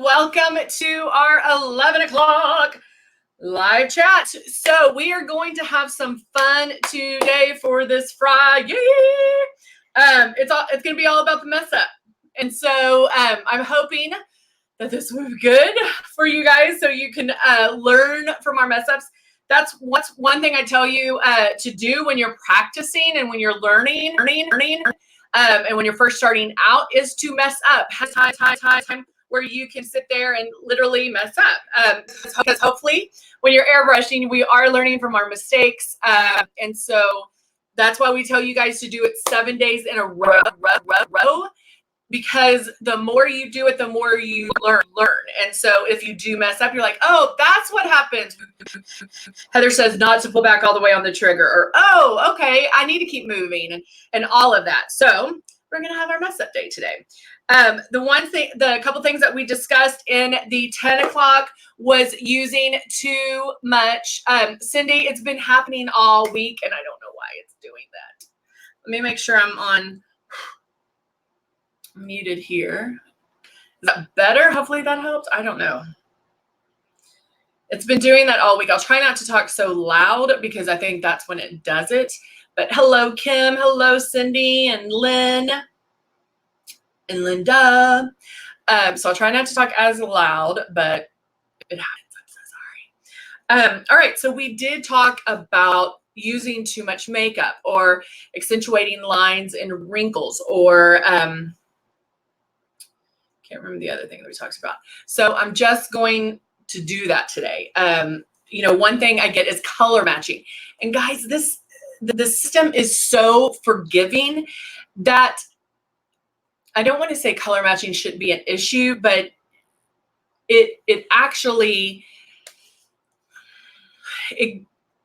welcome to our 11 o'clock live chat. So we are going to have some fun today for this Friday. It's going to be all about the mess up. And so I'm hoping that this will be good for you guys so you can learn from our mess ups. That's what's one thing I tell you to do when you're practicing and when you're learning, and when you're first starting out is to mess up. Have time where you can sit there and literally mess up. Because hopefully when you're airbrushing, we are learning from our mistakes. And so that's why we tell you guys to do it 7 days in a row. Because the more you do it, the more you learn. And so if you do mess up, you're like, oh, that's what happens. Heather says not to pull back all the way on the trigger, or, oh, okay, I need to keep moving, and all of that. So we're going to have our mess up day today. The couple things that we discussed in the 10 o'clock was using too much. Cindy, it's been happening all week, and I don't know why it's doing that. Let me make sure I'm on muted here. Is that better? Hopefully that helps. I don't know. It's been doing that all week. I'll try not to talk so loud because I think that's when it does it. But hello, Kim. Hello, Cindy and Lynn and Linda. So I'll try not to talk as loud, but it happens. I'm so sorry. All right. So we did talk about using too much makeup or accentuating lines and wrinkles or can't remember the other thing that we talked about. So I'm just going to do that today. One thing I get is color matching. And guys, the system is so forgiving that I don't want to say color matching shouldn't be an issue, but it actually,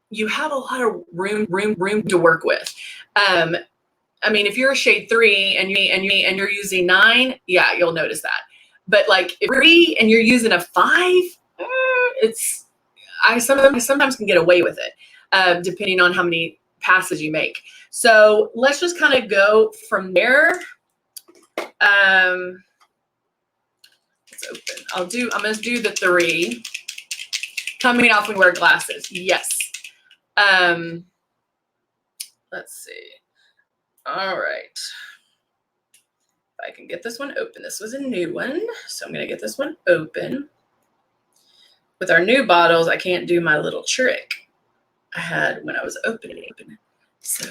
you have a lot of room to work with. I mean, if you're a shade 3 and you're using 9, yeah, you'll notice that. But like if 3 and you're using a 5, I sometimes can get away with it, depending on how many passes you make. So let's just kind of go from there. Let's open. I'm going to do the 3. Coming off when we wear glasses. Yes. Let's see. All right. If I can get this one open. This was a new one, so I'm going to get this one open. With our new bottles, I can't do my little trick I had when I was opening. So,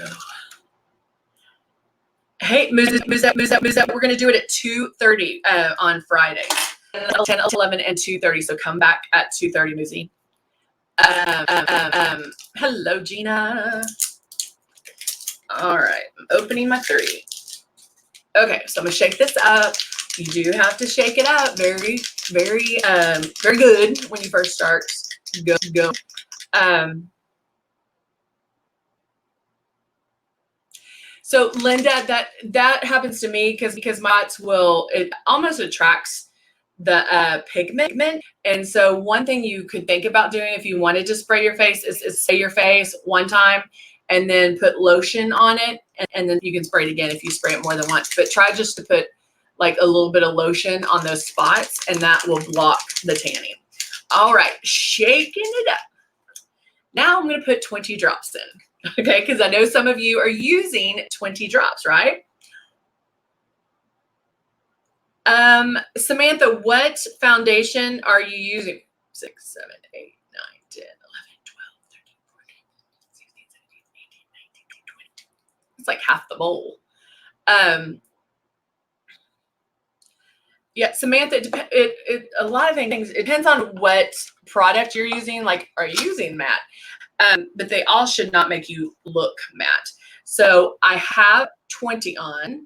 hey, moves up. We're going to do it at 2:30 on Friday. 10, 11, and 2:30. So come back at 2:30, Muzi. Hello, Gina. All right, I'm opening my 3. Okay, so I'm gonna shake this up. You do have to shake it up very, very, very good when you first start. Go. So Linda, that happens to me because mods it almost attracts the pigment. And so one thing you could think about doing if you wanted to spray your face is spray your face one time and then put lotion on it, and then you can spray it again if you spray it more than once. But try just to put like a little bit of lotion on those spots, and that will block the tanning. All right, shaking it up. Now I'm going to put 20 drops in, okay? Because I know some of you are using 20 drops, right? Samantha, what foundation are you using? 6, 7, 8, 9, 10, 11, 12, 13, 14, 16, 17, 18, 19, 20. It's like half the bowl. Yeah, Samantha, a lot of things, it depends on what product you're using. Like, are you using matte? But they all should not make you look matte. So I have 20 on.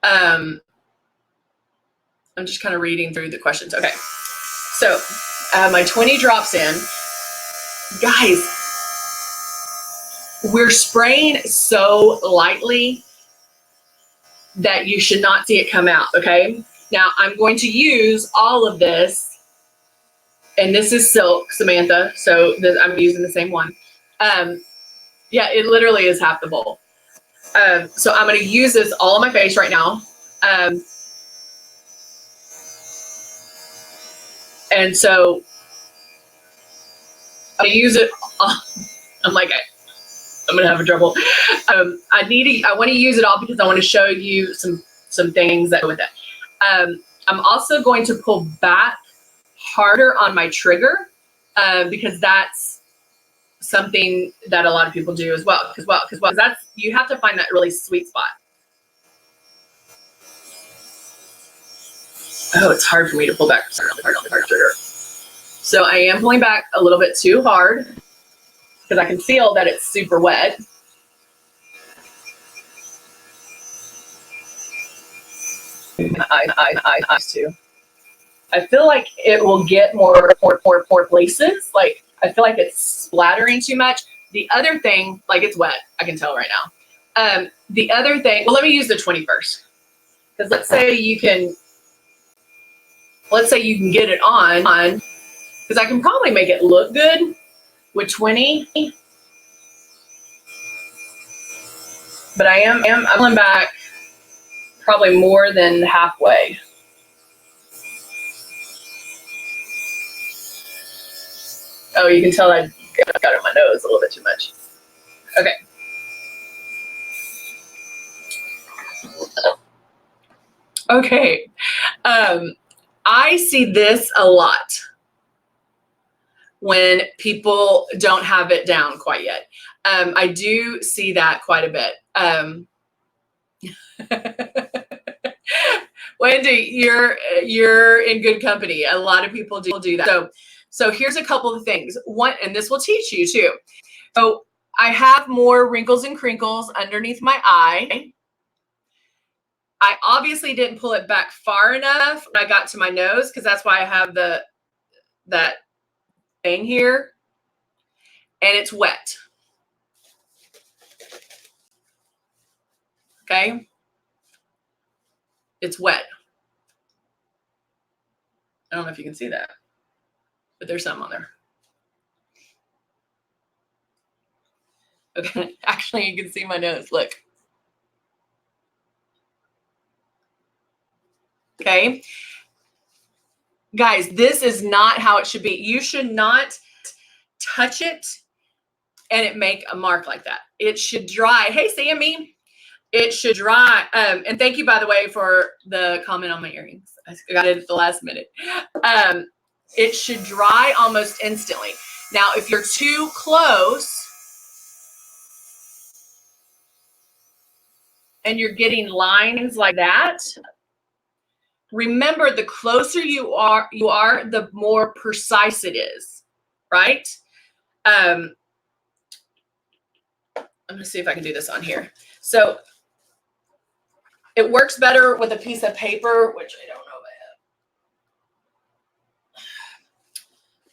I'm just kind of reading through the questions. Okay, so I have my 20 drops in. Guys, we're spraying so lightly that you should not see it come out, okay? Now, I'm going to use all of this, and this is silk, Samantha, so I'm using the same one. Yeah, it literally is half the bowl. So I'm going to use this all on my face right now. And so I use it. I'm like, I'm going to have trouble. I want to use it all because I want to show you some things that go with it. I'm also going to pull back harder on my trigger because that's something that a lot of people do as well. Because that's, you have to find that really sweet spot. Oh, it's hard for me to pull back really hard on the trigger. So I am pulling back a little bit too hard because I can feel that it's super wet. I feel like it will get more places. Like I feel like it's splattering too much. The other thing, like it's wet, I can tell right now. The other thing, well, let me use the 20 first. Because let's say you can get it on, because I can probably make it look good with 20. But I'm pulling back probably more than halfway. Oh, you can tell I got it in my nose a little bit too much. Okay. Okay. I see this a lot when people don't have it down quite yet. I do see that quite a bit. Wendy, you're in good company. A lot of people do that. So here's a couple of things. One, and this will teach you too. So I have more wrinkles and crinkles underneath my eye. I obviously didn't pull it back far enough when I got to my nose because that's why I have that thing here, and it's wet. Okay, it's wet. I don't know if you can see that, but there's some on there. Okay, actually you can see my nose, look. Okay, guys, this is not how it should be. You should not touch it and it make a mark like that. It should dry. Hey, Sammy, it should dry. And thank you, by the way, for the comment on my earrings. I got it at the last minute. It should dry almost instantly. Now, if you're too close and you're getting lines like that, remember, the closer you are, the more precise it is, right? I'm gonna see if I can do this on here. So it works better with a piece of paper, which I don't know if I have.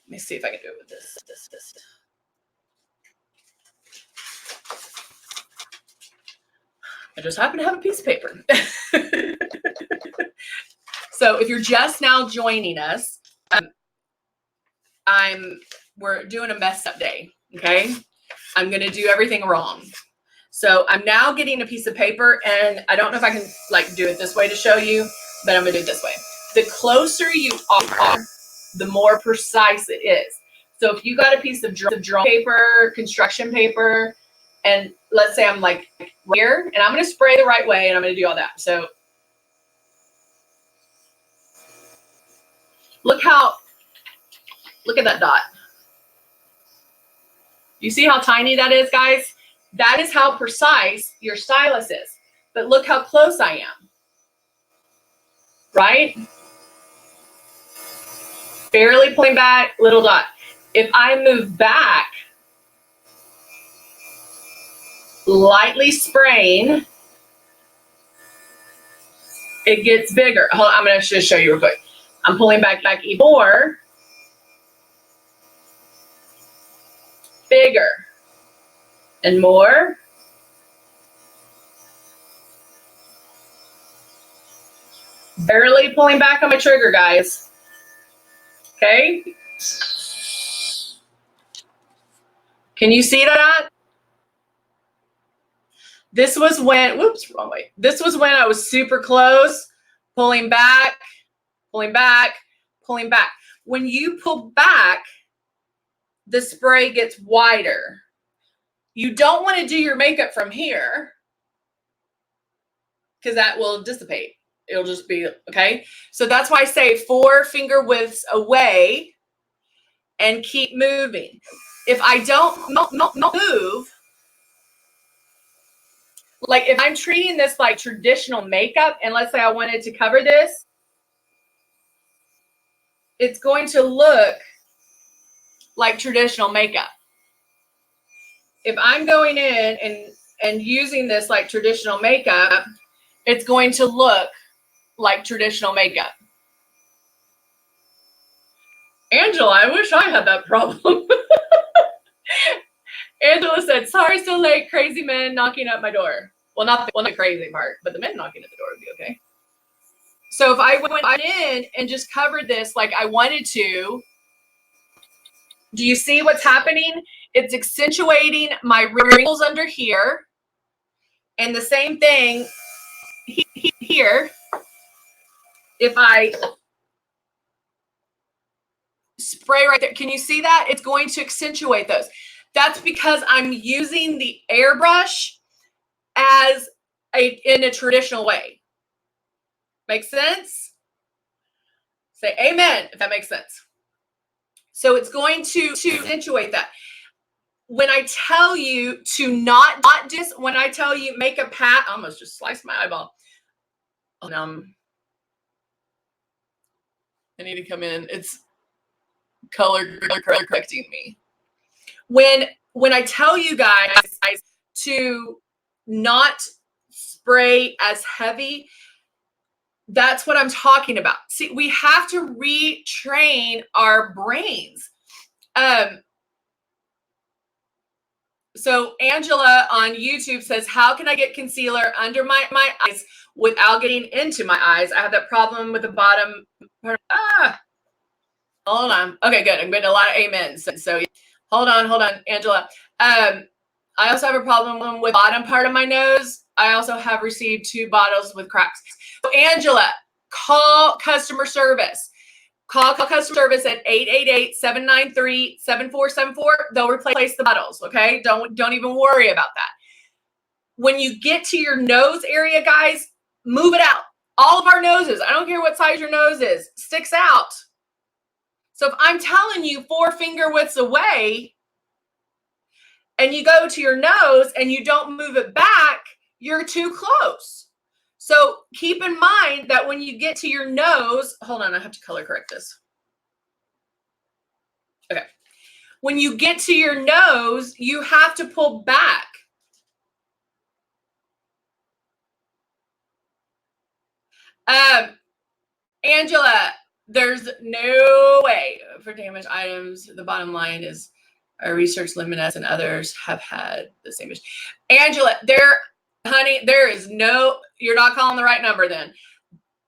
Let me see if I can do it with this. I just happen to have a piece of paper. So if you're just now joining us, we're doing a mess up day, okay? I'm gonna do everything wrong. So I'm now getting a piece of paper, and I don't know if I can like do it this way to show you, but I'm gonna do it this way. The closer you are, the more precise it is. So if you got a piece of drawing paper, construction paper, and let's say I'm like here, and I'm gonna spray the right way, and I'm gonna do all that. So look at that dot. You see how tiny that is, guys? That is how precise your stylus is. But look how close I am, right? Barely pulling back, little dot. If I move back, lightly spraying, it gets bigger. Hold on, I'm gonna just show you real quick. I'm pulling back even more, bigger, and more. Barely pulling back on my trigger, guys. Okay? Can you see that? This was when, whoops, wrong way. This was when I was super close, pulling back, pulling back, pulling back. When you pull back, the spray gets wider. You don't want to do your makeup from here because that will dissipate. It'll just be, okay? So that's why I say 4 finger widths away and keep moving. If I don't move, like if I'm treating this like traditional makeup, and let's say I wanted to cover this, it's going to look like traditional makeup. If I'm going in and using this like traditional makeup, it's going to look like traditional makeup. Angela, I wish I had that problem. Angela said, sorry, so late, crazy men knocking at my door. Well, not the crazy part, but the men knocking at the door would be okay. So if I went in and just covered this like I wanted to, do you see what's happening? It's accentuating my wrinkles under here. And the same thing here. If I spray right there, can you see that? It's going to accentuate those. That's because I'm using the airbrush as in a traditional way. Make sense? Say amen if that makes sense. So it's going to accentuate that. When I tell you to not do this, when I tell you make a pat, I almost just sliced my eyeball. I need to come in. It's color correcting me. When I tell you guys to not spray as heavy, that's what I'm talking about. See, we have to retrain our brains. So Angela on YouTube says, how can I get concealer under my eyes without getting into my eyes? I have that problem with the bottom part. Hold on. Okay, good. I'm getting a lot of amens. So hold on, Angela. I also have a problem with the bottom part of my nose. I also have received 2 bottles with cracks. So Angela, call customer service. Call customer service at 888-793-7474. They'll replace the bottles, okay? Don't even worry about that. When you get to your nose area, guys, move it out. All of our noses, I don't care what size your nose is, sticks out. So if I'm telling you 4 finger widths away and you go to your nose and you don't move it back, you're too close. So keep in mind that when you get to your nose, hold on, I have to color correct this. Okay. When you get to your nose, you have to pull back. Angela, there's no way for damaged items. The bottom line is our research, Luminess, and others have had the same issue. Angela, honey, there is no, you're not calling the right number then.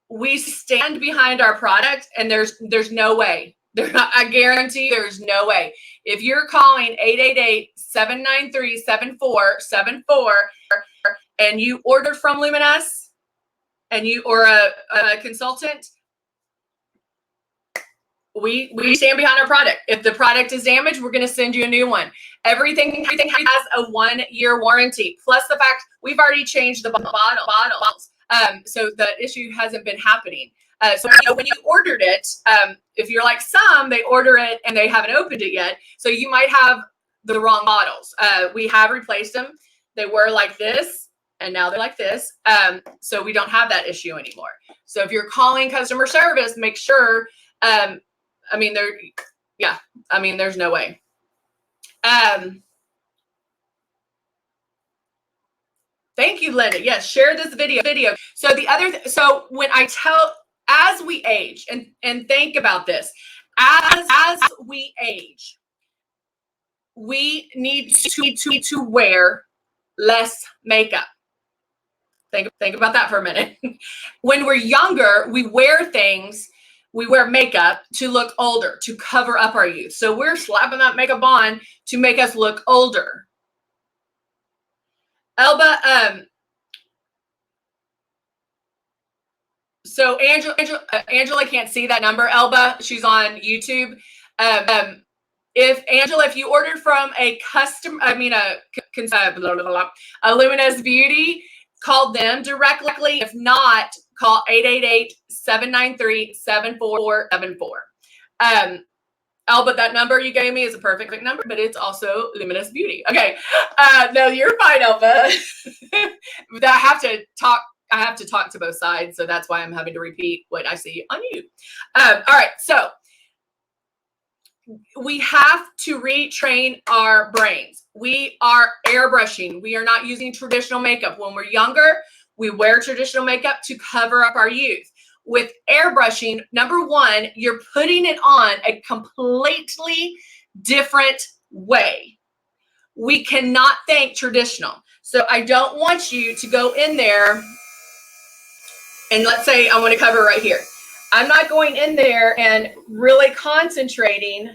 We stand behind our product and there's no way. I guarantee there's no way. If you're calling 888-793-7474 and you ordered from Luminess and you or a consultant, we stand behind our product. If the product is damaged, we're going to send you a new one. Everything has a 1-year warranty. Plus the fact we've already changed the bottles. So the issue hasn't been happening. So when you ordered it, if you're like some, they order it and they haven't opened it yet. So you might have the wrong bottles. We have replaced them. They were like this and now they're like this. So we don't have that issue anymore. So if you're calling customer service, make sure, there's no way. Thank you, Linda. Yes, share this video. So so when I tell, as we age, and think about this, as we age, we need to wear less makeup. Think about that for a minute. When we're younger, we wear makeup to look older, to cover up our youth. So we're slapping that makeup on to make us look older. Elba, so Angela can't see that number, Elba. She's on YouTube. If you ordered from a Luminess Beauty, call them directly. If not, call 888-793-7474. Elba, that number you gave me is a perfect number, but it's also Luminous Beauty. Okay. No, you're fine, Elba. I have to talk to both sides, so that's why I'm having to repeat what I see on you. All right, so we have to retrain our brains. We are airbrushing. We are not using traditional makeup. When we're younger, we wear traditional makeup to cover up our youth. With airbrushing, number one, you're putting it on a completely different way. We cannot think traditional. So I don't want you to go in there and let's say I want to cover right here. I'm not going in there and really concentrating.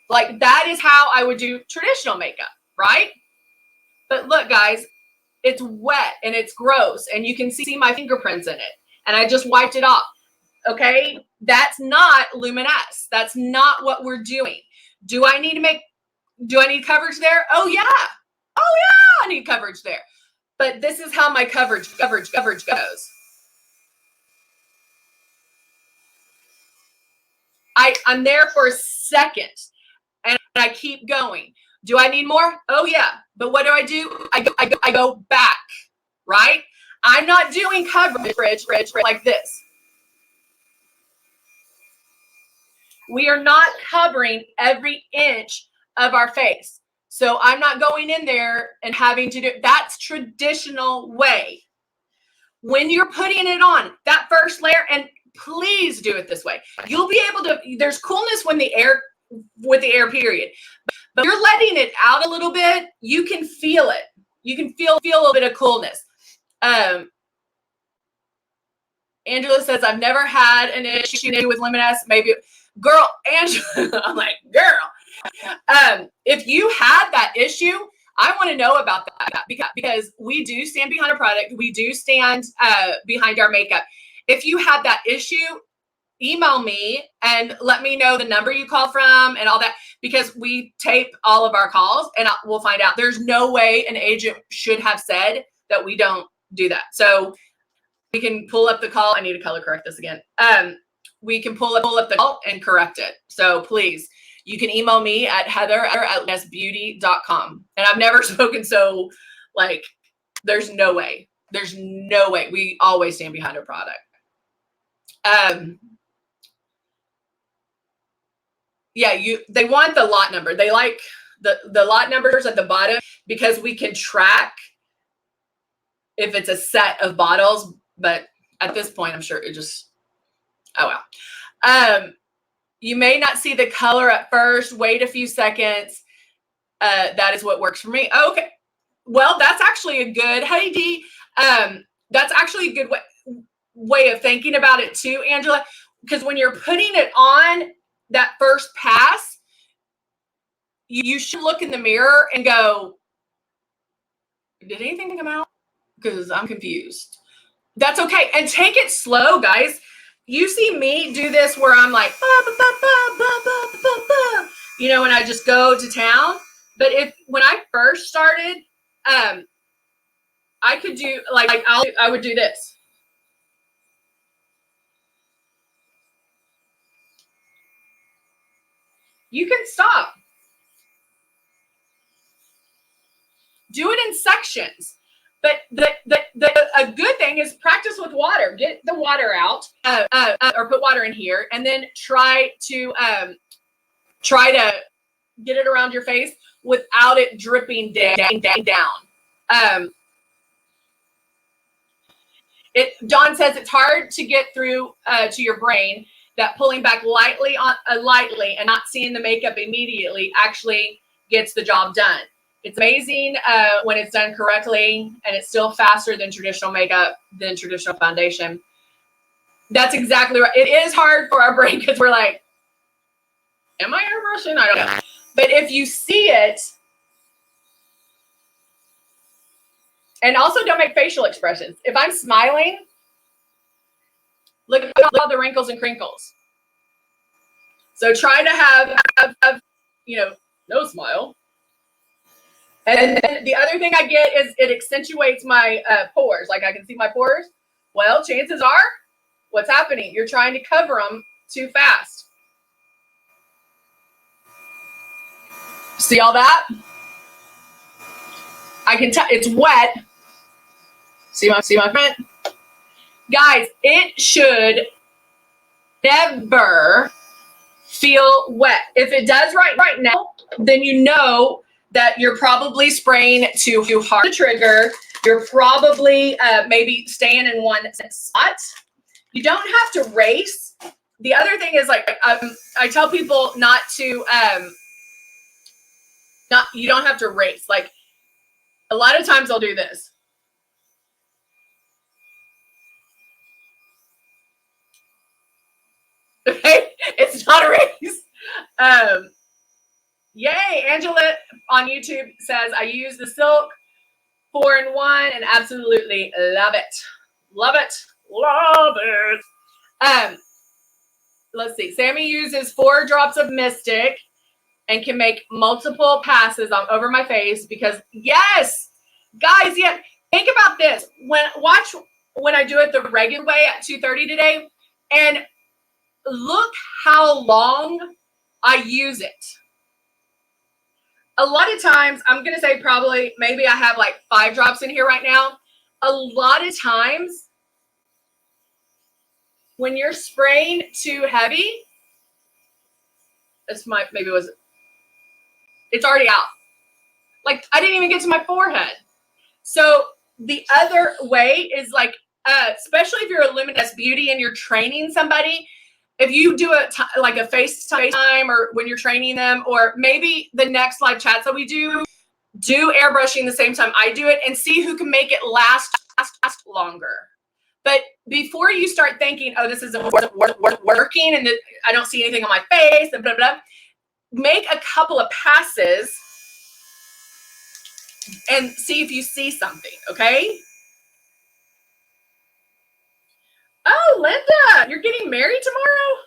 Like that is how I would do traditional makeup, right? But look, guys, it's wet and it's gross and you can see my fingerprints in it. And I just wiped it off. Okay? That's not Luminess. That's not what we're doing. Do I need coverage there? Oh yeah. Oh yeah, I need coverage there. But this is how my coverage goes. I'm there for a second and I keep going. Do I need more? Oh yeah. But what do? I go back, right? I'm not doing coverage like this. We are not covering every inch of our face. So I'm not going in there and having to do, that's traditional way. When you're putting it on, that first layer, and please do it this way. You'll be able to, there's coolness with the air period. But you're letting it out a little bit, you can feel it. You can feel a little bit of coolness. Angela says, I've never had an issue with Luminess. Maybe, girl, Angela, I'm like, girl. If you had that issue, I want to know about that because we do stand behind our product. We do stand behind our makeup. If you had that issue, email me and let me know the number you call from and all that, because we tape all of our calls and we'll find out. There's no way an agent should have said that we don't do that. So we can pull up the call. I need to color correct this again. We can pull up the call and correct it. So please, you can email me at heather@luminessbeauty.com. And I've never spoken so like, there's no way. There's no way. We always stand behind our product. Yeah, they want the lot number. They like the lot numbers at the bottom because we can track if it's a set of bottles. But at this point, I'm sure it just, oh well. You may not see the color at first. Wait a few seconds. That is what works for me. Okay. Well, that's actually a good, hey D, that's actually a good way of thinking about it too, Angela, because when you're putting it on that first pass, you should look in the mirror and go, did anything come out? Because I'm confused. That's okay. And take it slow, guys. You see me do this where I'm like, you know, and I just go to town. But when I first started, I could do I would do this. You can stop. Do it in sections. But a good thing is practice with water. Get the water out, or put water in here, and then try to get it around your face without it dripping down. Dawn says it's hard to get through to your brain that pulling back lightly and not seeing the makeup immediately actually gets the job done. It's amazing when it's done correctly, and it's still faster than traditional makeup, than traditional foundation. That's exactly right. It is hard for our brain because we're like, Am I airbrushing? I don't know. But if you see it, and also don't make facial expressions. If I'm smiling, look at all the wrinkles and crinkles. So try to have no smile. And then the other thing I get is it accentuates my pores. Like I can see my pores. Well, chances are, what's happening? You're trying to cover them too fast. See all that? I can tell it's wet. See my print? Guys, it should never feel wet. If it does right now, then you know that you're probably spraying too hard to trigger. You're probably maybe staying in one spot. You don't have to race. The other thing is like I tell people not to you don't have to race. Like a lot of times I'll do this. Okay, it's not a race. Yay, Angela on YouTube says I use the Silk 4-in-1 and absolutely love it. Love it. Love it. Let's see. Sammy uses 4 drops of Mystic and can make multiple passes over my face because yes, guys, yeah. Think about this. Watch when I do it the regular way at 2:30 today, and look how long I use it. A lot of times, I'm going to say probably, maybe I have like 5 drops in here right now. A lot of times, when you're spraying too heavy, it's already out. Like, I didn't even get to my forehead. So the other way is like, especially if you're a Luminess beauty and you're training somebody, if you do like a FaceTime or when you're training them, or maybe the next live chats that we do airbrushing the same time I do it and see who can make it last longer. But before you start thinking, oh, this isn't working and I don't see anything on my face and blah, blah, make a couple of passes and see if you see something, okay? Oh, Linda, you're getting married tomorrow?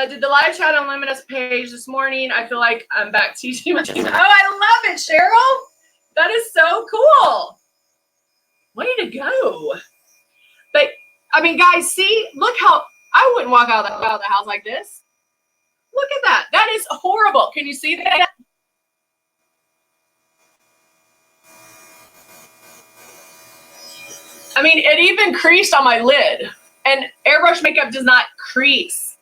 Did the live chat on Luminess page this morning? I feel like I'm back teaching. Oh, I love it, Cheryl. That is so cool. Way to go. But, I mean, guys, see, look how, I wouldn't walk out of the house like this. Look at that. That is horrible. Can you see that? I mean, it even creased on my lid. And airbrush makeup does not crease.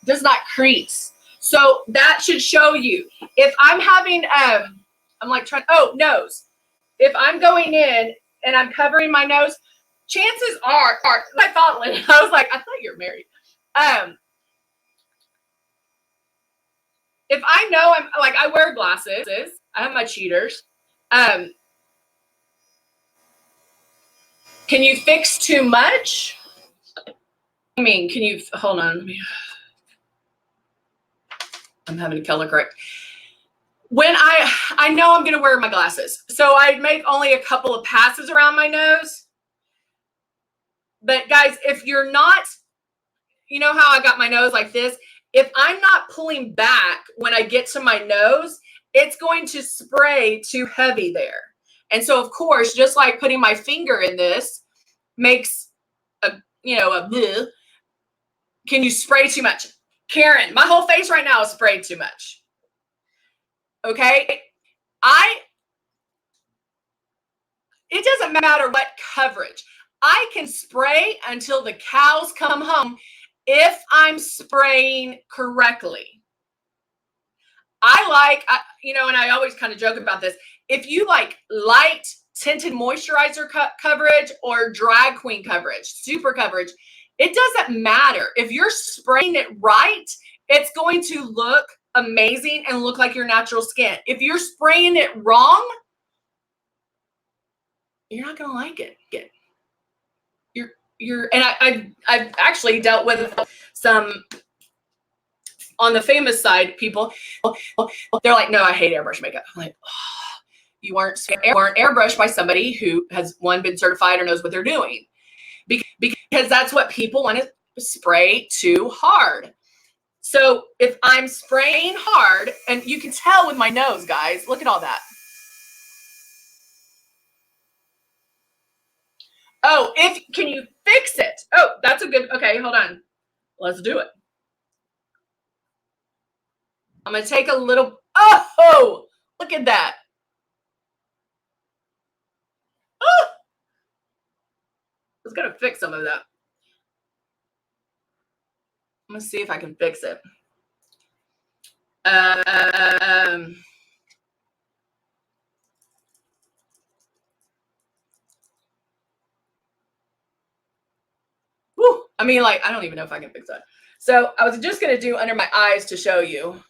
Does not crease. So that should show you. If I'm having, I'm like trying, nose. If I'm going in and I'm covering my nose, chances are I thought, Lynn, I was like, I thought you were married. If I know I'm like, I wear glasses, I have my cheaters. Can you fix too much? I mean, can you, hold on. I'm having to color correct. When I know I'm going to wear my glasses, so I make only a couple of passes around my nose. But guys, if you're not, you know how I got my nose like this? If I'm not pulling back when I get to my nose, it's going to spray too heavy there. And so, of course, just like putting my finger in this makes a bleh. Can you spray too much? Karen, my whole face right now is sprayed too much. Okay? It doesn't matter what coverage. I can spray until the cows come home if I'm spraying correctly. And I always kind of joke about this. If you like light tinted moisturizer coverage or drag queen coverage, super coverage, it doesn't matter. If you're spraying it right, it's going to look amazing and look like your natural skin. If you're spraying it wrong, you're not going to like it. And I've actually dealt with some on the famous side, people, they're like, no, I hate airbrush makeup. I'm like, oh, you weren't airbrushed by somebody who has, one, been certified or knows what they're doing. Because that's what people want to spray too hard. So if I'm spraying hard, and you can tell with my nose, guys, look at all that. Oh, can you fix it? Oh, that's a good, okay, hold on. Let's do it. I'm going to take a little, oh, look at that. Oh, I was going to fix some of that. I'm going to see if I can fix it. Whew, I mean, like, I don't even know if I can fix that. So I was just going to do under my eyes to show you.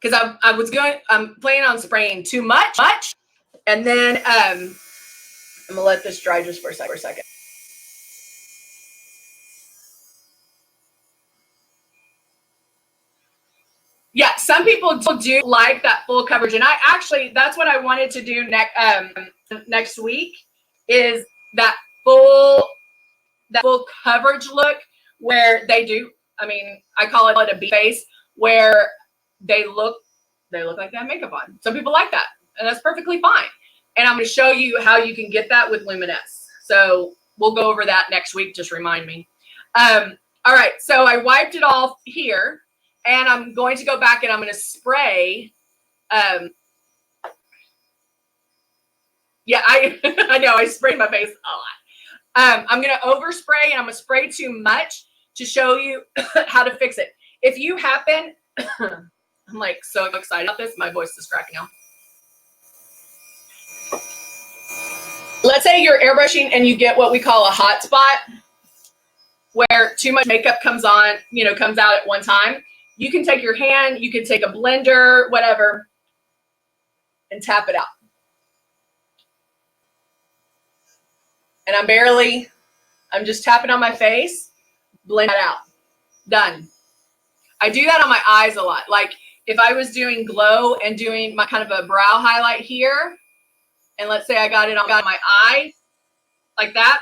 Because I'm planning on spraying too much. And then I'm going to let this dry just for a second. Yeah, some people do like that full coverage. And that's what I wanted to do next week, is that full coverage look where they do, I mean, I call it a B face, where they look like they have makeup on. Some people like that, and that's perfectly fine. And I'm going to show you how you can get that with Luminess. So we'll go over that next week. Just remind me. All right. So I wiped it off here, and I'm going to go back and I'm going to spray. Yeah, I know I sprayed my face a lot. I'm going to overspray, and I'm going to spray too much to show you how to fix it. If you happen, I'm like so excited about this. My voice is cracking out. Let's say you're airbrushing and you get what we call a hot spot, where too much makeup comes out at one time. You can take your hand, you can take a blender, whatever, and tap it out. And I'm just tapping on my face, blend that out. Done. I do that on my eyes a lot. Like if I was doing glow and doing my kind of a brow highlight here, and let's say I got it on my eye, like that.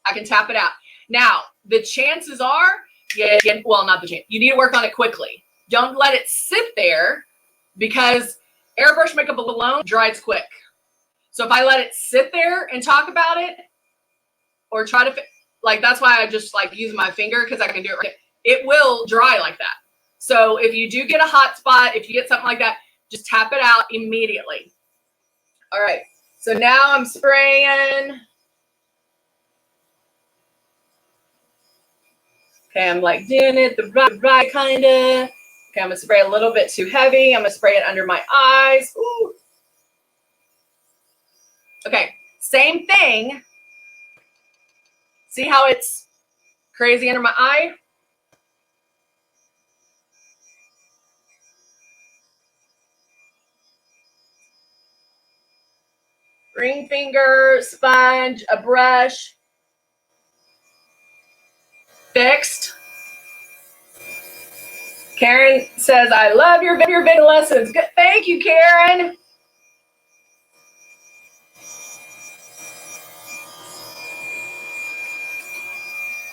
I can tap it out. Now, the chances are, not the chance. You need to work on it quickly. Don't let it sit there, because airbrush makeup alone dries quick. So if I let it sit there and talk about it, or try to, that's why I just use my finger, because I can do it right. It will dry like that. So if you do get a hot spot, if you get something like that, just tap it out immediately. All right. So now I'm spraying. Okay, I'm doing it the right kind of. Okay, I'm going to spray a little bit too heavy. I'm going to spray it under my eyes. Ooh. Okay, same thing. See how it's crazy under my eye? Ring finger, sponge, a brush. Fixed. Karen says, I love your video lessons. Good. Thank you, Karen.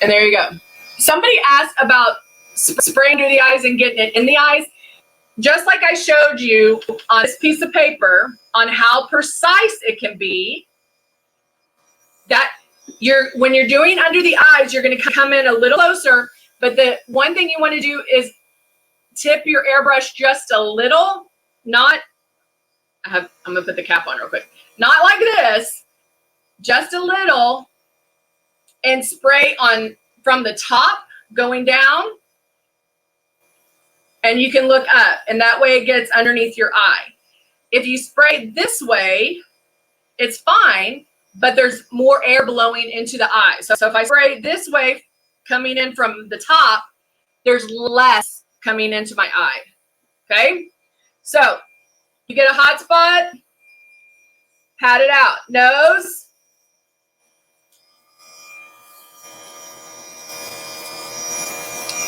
And there you go. Somebody asked about spraying through the eyes and getting it in the eyes. Just like I showed you on this piece of paper on how precise it can be, that when you're doing under the eyes, you're going to come in a little closer. But the one thing you want to do is tip your airbrush just a little. I'm going to put the cap on real quick. Not like this, just a little, and spray from the top going down. And you can look up, and that way it gets underneath your eye. If you spray this way, it's fine, but there's more air blowing into the eye. So if I spray this way, coming in from the top, there's less coming into my eye. Okay? So You get a hot spot, pat it out. Nose.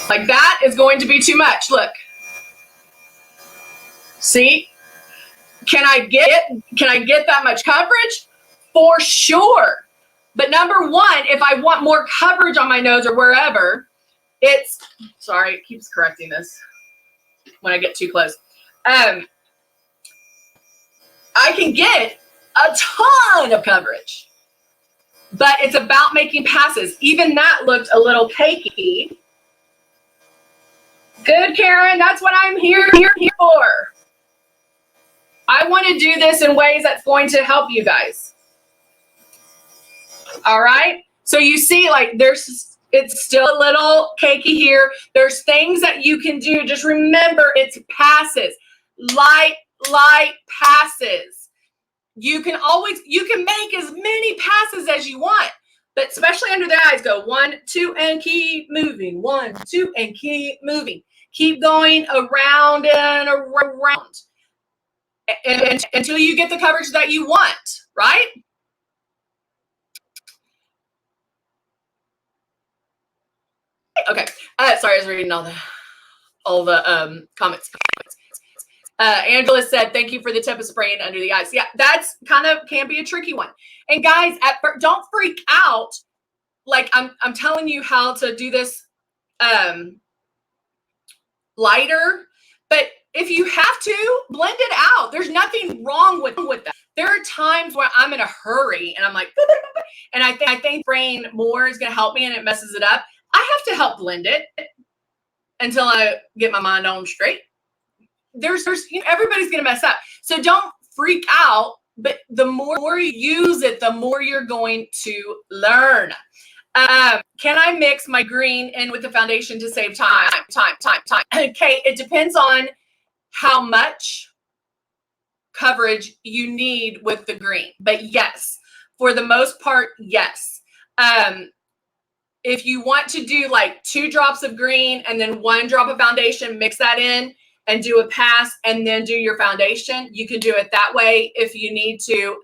Like that is going to be too much. Look. See? Can I get that much coverage? For sure. But number one, if I want more coverage on my nose or wherever, it's, sorry, it keeps correcting this when I get too close. I can get a ton of coverage, but it's about making passes. Even that looked a little cakey. Good, Karen. That's what I'm here for. I want to do this in ways that's going to help you guys. All right. So you see, like it's still a little cakey here. There's things that you can do. Just remember, it's passes, light passes. You can make as many passes as you want, but especially under the eyes, go 1, 2, and keep moving. 1, 2, and keep moving. Keep going around and around and until you get the coverage that you want, right? Okay. Sorry, I was reading all the comments. Angela said, "Thank you for the tip of spraying under the eyes." Yeah, that's can be a tricky one. And guys, don't freak out. Like I'm telling you how to do this lighter, but if you have to, blend it out. There's nothing wrong with that. There are times where I'm in a hurry and I'm like, and I think spraying more is going to help me, and it messes it up. I have to help blend it until I get my mind on straight. There's everybody's going to mess up. So don't freak out, but the more you use it, the more you're going to learn. Can I mix my green in with the foundation to save time? Okay, it depends on how much coverage you need with the green. But yes, for the most part, yes. If you want to do like 2 drops of green and then 1 drop of foundation, mix that in and do a pass and then do your foundation, you can do it that way if you need to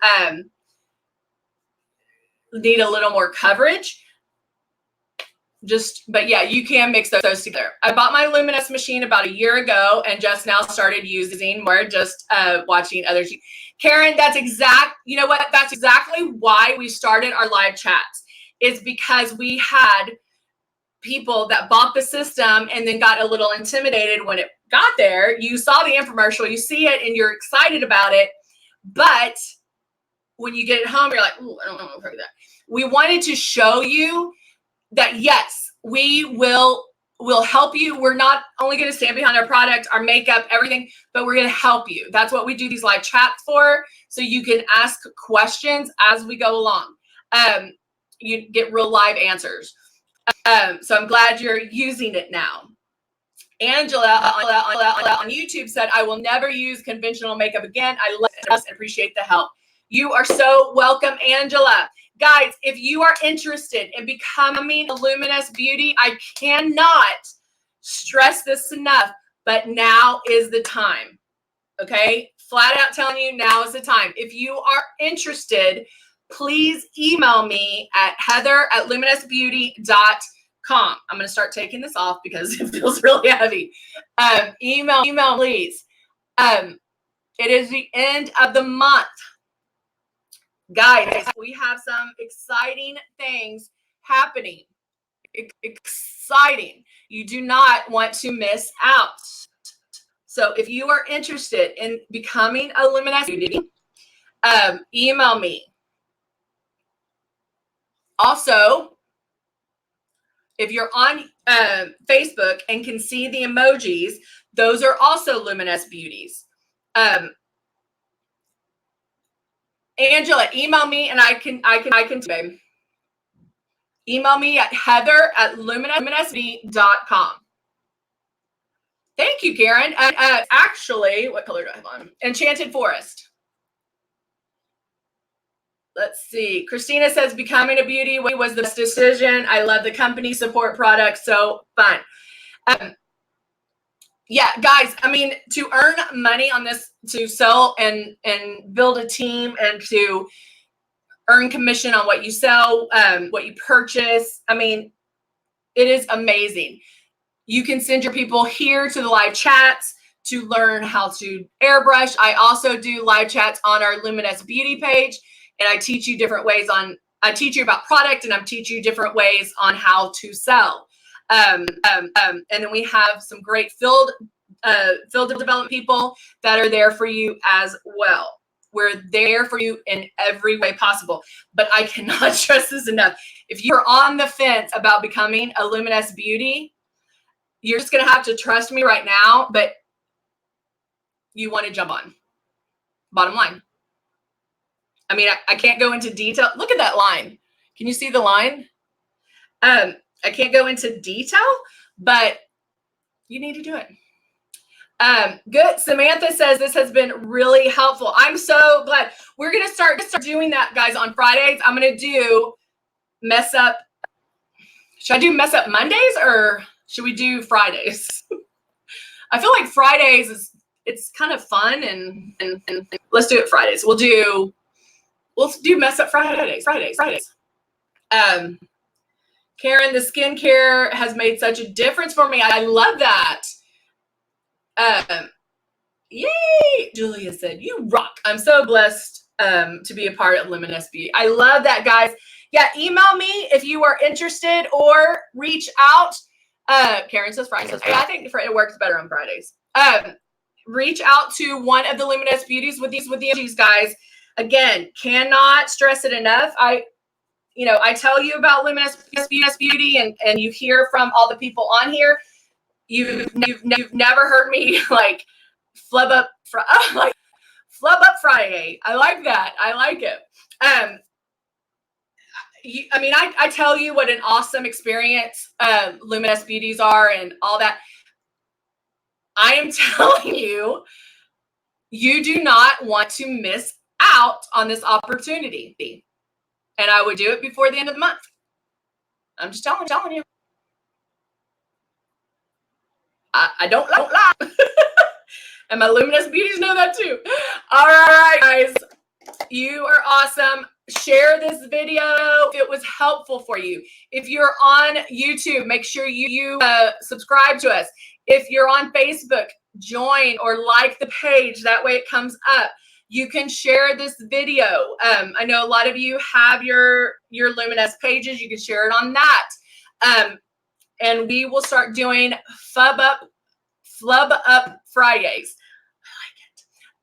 need a little more coverage. But yeah, you can mix those together. I bought my Luminess machine about a year ago and just now started using more, just watching others. Karen, you know what? That's exactly why we started our live chats, is because we had people that bought the system and then got a little intimidated when it got there. You saw the infomercial, you see it, and you're excited about it. But when you get it home, you're like, "Ooh, I don't know about that." We wanted to show you that, yes, we will help you. We're not only going to stand behind our product, our makeup, everything, but we're going to help you. That's what we do these live chats for, so you can ask questions as we go along. You get real live answers. So I'm glad you're using it now. Angela on YouTube said, "I will never use conventional makeup again. I love and appreciate the help." You are so welcome, Angela. Guys, if you are interested in becoming a Luminous Beauty, I cannot stress this enough, but now is the time. Okay? Flat out telling you, now is the time. If you are interested, please email me at heather@luminousbeauty.com. I'm going to start taking this off because it feels really heavy. Email, please. It is the end of the month. Guys, we have some exciting things happening. Exciting. You do not want to miss out. So if you are interested in becoming a Luminous Beauty, email me. Also, if you're on Facebook and can see the emojis, those are also Luminous Beauties. Angela, email me and I can babe. Email me at heather@luminousbeauty.com. Thank you, Karen. Actually, what color do I have on? Enchanted Forest. Let's see. Christina says, "Becoming a beauty was the best decision. I love the company, support products, so fun." yeah, guys, I mean, to earn money on this, to sell and build a team and to earn commission on what you sell, what you purchase. I mean, it is amazing. You can send your people here to the live chats to learn how to airbrush. I also do live chats on our Luminess Beauty page, and I teach you different ways on, I teach you about product, and I teach you different ways on how to sell. And then we have some great field development people that are there for you as well. We're there for you in every way possible. But I cannot stress this enough. If you're on the fence about becoming a Luminess Beauty, you're just going to have to trust me right now, but you want to jump on. Bottom line. I mean, I can't go into detail. Look at that line. Can you see the line? I can't go into detail, but you need to do it. Good. Samantha says this has been really helpful. I'm so glad. We're going to start doing that, guys, on Fridays. I'm going to do mess up. Should I do mess up Mondays or should we do Fridays? I feel like Fridays it's kind of fun and let's do it Fridays. We'll do mess up Fridays. Karen, the skincare has made such a difference for me. I love that. Yay! Julia said, you rock. I'm so blessed to be a part of Luminess Beauty. I love that, guys. Yeah, email me if you are interested or reach out. Karen says Fridays. Yeah, I think it works better on Fridays. Reach out to one of the Luminess Beauties with these guys. Again, cannot stress it enough. I tell you about Luminess Beauty and you hear from all the people on here. You've never heard me like flub up Friday. I like that. I like it. I tell you what an awesome experience Luminess Beauties are and all that. I am telling you, you do not want to miss out on this opportunity. And I would do it before the end of the month. I'm just telling you. I don't lie. And my Luminous Beauties know that too. All right, guys. You are awesome. Share this video if it was helpful for you. If you're on YouTube, make sure you subscribe to us. If you're on Facebook, join or like the page. That way it comes up. You can share this video. I know a lot of you have your Luminess pages. You can share it on that. And we will start doing Flub Up Fridays.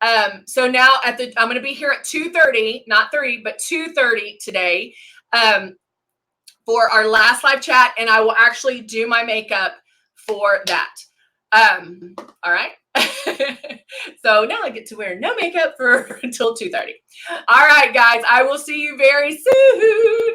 I like it. So now I'm going to be here at 2:30, not 3, but 2:30 today for our last live chat, and I will actually do my makeup for that. All right. So now I get to wear no makeup until 2:30. All right, guys. I will see you very soon.